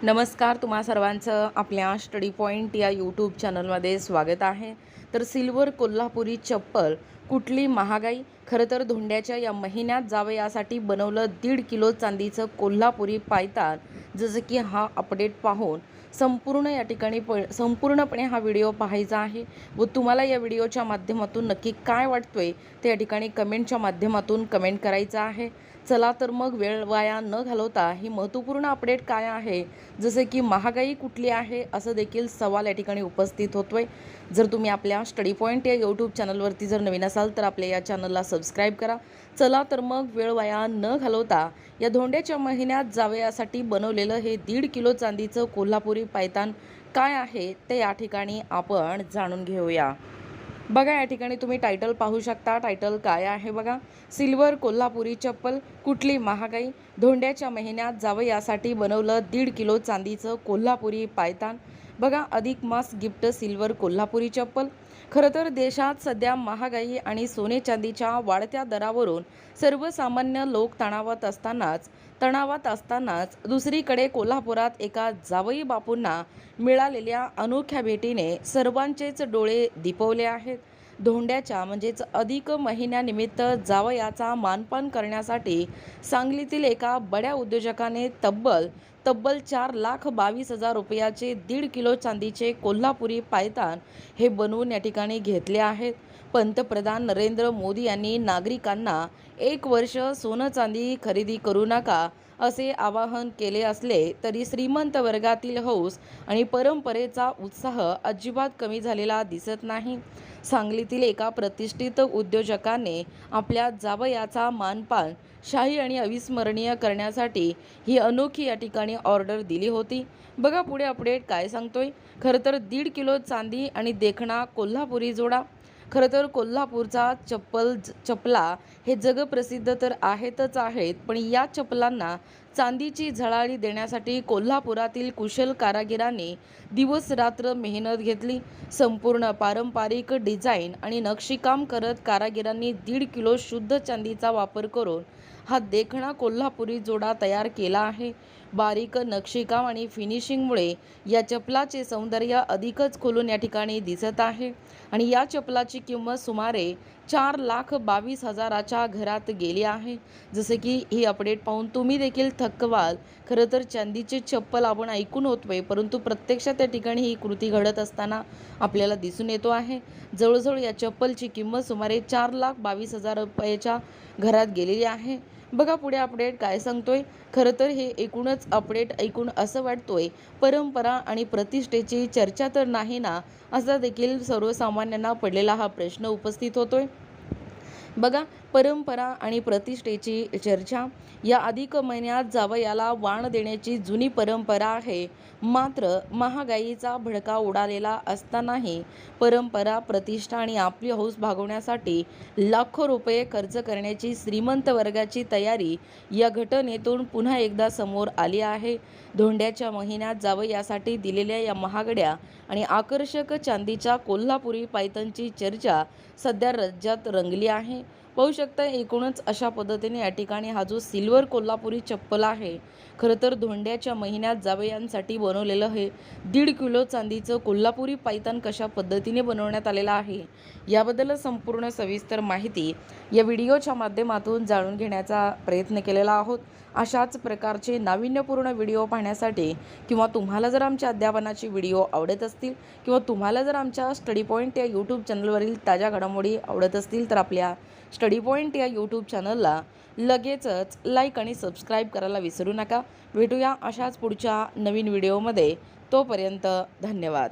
नमस्कार, तुम्हा सर्वांचं आपल्या स्टडी पॉईंट या यूट्यूब चॅनलमध्ये स्वागत आहे। तर सिल्वर कोल्हापुरी चप्पल कुठली महागाई? खरं तर धोंड्याच्या या महिन्यात जावं यासाठी बनवलं 1.5 किलो चांदीचं कोल्हापुरी पायतान। जसं की हा अपडेट पाहून संपूर्ण या ठिकाणी संपूर्णपणे हा व्हिडिओ पाहायचा आहे व तुम्हाला या व्हिडिओच्या माध्यमातून नक्की काय वाटतंय ते या ठिकाणी कमेंटच्या माध्यमातून कमेंट करायचं आहे। चला तर मग वेळ वाया न घालवता ही महत्त्वपूर्ण अपडेट काय आहे, जसे की महागाई कुठली आहे असं देखील सवाल या ठिकाणी उपस्थित होतोय। जर तुम्ही आपल्या स्टडी पॉईंट या यूट्यूब चॅनलवरती जर नवीन असाल तर आपल्या या चॅनलला सबस्क्राईब करा। चला तर मग वेळ वाया न घालवता या धोंड्याच्या महिन्यात जावयासाठी बनवलेलं हे 1.5 किलो चांदीचं कोल्हापुरी पायतान काय आहे ते या ठिकाणी आपण जाणून घेऊया। बघा, या ठिकाणी तुम्ही टायटल पाहू शकता। टायटल काय आहे बघा, सिल्वर कोल्हापुरी चप्पल कुठली महागाई? धोंड्याच्या महिन्यात जावं यासाठी बनवलं 1.5 किलो चांदीचं कोल्हापुरी पायतान। बघा, अधिक मास गिफ्ट सिल्वर कोल्हापुरी चप्पल। खरं तर देशात सध्या महागाई आणि सोने चांदीच्या वाढत्या दरावरून सर्वसामान्य लोक तणावात असतानाच दुसरीकडे कोल्हापुरात एका जावई बापूंना मिळालेल्या अनोख्या भेटीने सर्वांचेच डोळे दिपवले आहेत। धोंड्याच्या म्हणजेच अधिक महिन्यानिमित्त जावयाचा मानपान करण्यासाठी सांगलीतील एका बड्या उद्योजकाने तब्बल 4,22,000 रुपयाचे 1.5 किलो चांदीचे कोल्हापुरी पायतान हे बनवून या ठिकाणी घेतले आहेत। पंतप्रधान नरेंद्र मोदी यांनी नागरिकांना 1 वर्ष सोनं चांदी खरेदी करू नका असे आवाहन केले असले तरी श्रीमंत वर्गातील हौस आणि परंपरेचा उत्साह अजिबात कमी झालेला दिसत नाही। सांगलीतील एका प्रतिष्ठित उद्योजकाने आपल्या जावयाचा मानपान शाही आणि अविस्मरणीय करण्यासाठी ही अनोखी या ठिकाणी ऑर्डर दिली होती। बघा पुढे अपडेट काय सांगतोय। खरं तर 1.5 किलो चांदी आणि देखणा कोल्हापुरी जोडा। खरं तर कोल्हापूरचा चपला हे जगप्रसिद्ध तर आहेतच आहेत, पण या चपलांना चांदीची झळाळी देण्यासाठी कोल्हापुरातील कुशल कारागिरांनी दिवस रात्र मेहनत घेतली। संपूर्ण पारंपरिक डिझाईन आणि नक्षीकाम करत कारागिरांनी 1.5 किलो शुद्ध चांदीचा वापर करून हा देखणा कोल्हापुरी जोडा तयार केला आहे। बारीक नक्षीकाम आणि फिनिशिंगमुळे या चपलाचे सौंदर्य अधिकच खुलून या ठिकाणी दिसत आहे आणि या चपलाची किंमत सुमारे 4,22,000च्या घरात गेली आहे। जसे की ही अपडेट पाहून तुम्ही देखील थक्क व्हाल। खरं तर चांदीचे चप्पल आपण ऐकून होतोय, परंतु प्रत्यक्षात त्या ठिकाणी ही कृती घडत असताना आपल्याला दिसून येतो आहे। जवळजवळ या चप्पलची किंमत सुमारे 4,22,000 रुपयाच्या घरात गेलेली आहे। बघा पुढे अपडेट काय सांगतोय। खरं तर हे एकूणच अपडेट ऐकून असं वाटतोय परंपरा आणि प्रतिष्ठेची चर्चा तर नाही ना, असा देखील सर्वसामान्यांना पडलेला हा प्रश्न उपस्थित होतोय। बघा, परंपरा आणि प्रतिष्ठेची चर्चा। या अधिक महिन्यात जावयाला वाण देण्याची जुनी परंपरा आहे, मात्र महागाईचा भडका उडालेला असतानाही परंपरा, प्रतिष्ठा आणि आपली हौस भागवण्यासाठी लाखो रुपये खर्च करण्याची श्रीमंत वर्गाची तयारी या घटनेतून पुन्हा एकदा समोर आली आहे। धोंड्याच्या महिन्यात जावयासाठी दिलेल्या या महागड्या आणि आकर्षक चांदीच्या कोल्हापुरी पायतानची चर्चा सध्या राज्यात रंगली आहे। पाहू शकता, एकूणच अशा पद्धतीने या ठिकाणी हा जो सिल्वर कोल्हापुरी चप्पल आहे, खरं तर धोंड्याच्या महिन्यात जावयांसाठी बनवलेलं हे 1.5 किलो चांदीचं कोल्हापुरी पायतान कशा पद्धतीने बनवण्यात आलेलं आहे याबद्दल संपूर्ण सविस्तर माहिती या व्हिडिओच्या माध्यमातून जाणून घेण्याचा प्रयत्न केलेला आहोत। अशाच प्रकारचे नाविन्यपूर्ण व्हिडिओ पाहण्यासाठी किंवा तुम्हाला जर आमच्या अध्यापनाची व्हिडिओ आवडत असतील किंवा तुम्हाला जर आमच्या स्टडी पॉईंट या यूट्यूब चॅनलवरील ताज्या घडामोडी आवडत असतील तर आपल्या स्टडी पॉईंट या यूट्यूब चॅनलला लगेचच लाईक आणि सबस्क्राईब करायला विसरू नका। भेटूया अशाच पुढच्या नवीन व्हिडिओमध्ये। तोपर्यंत धन्यवाद।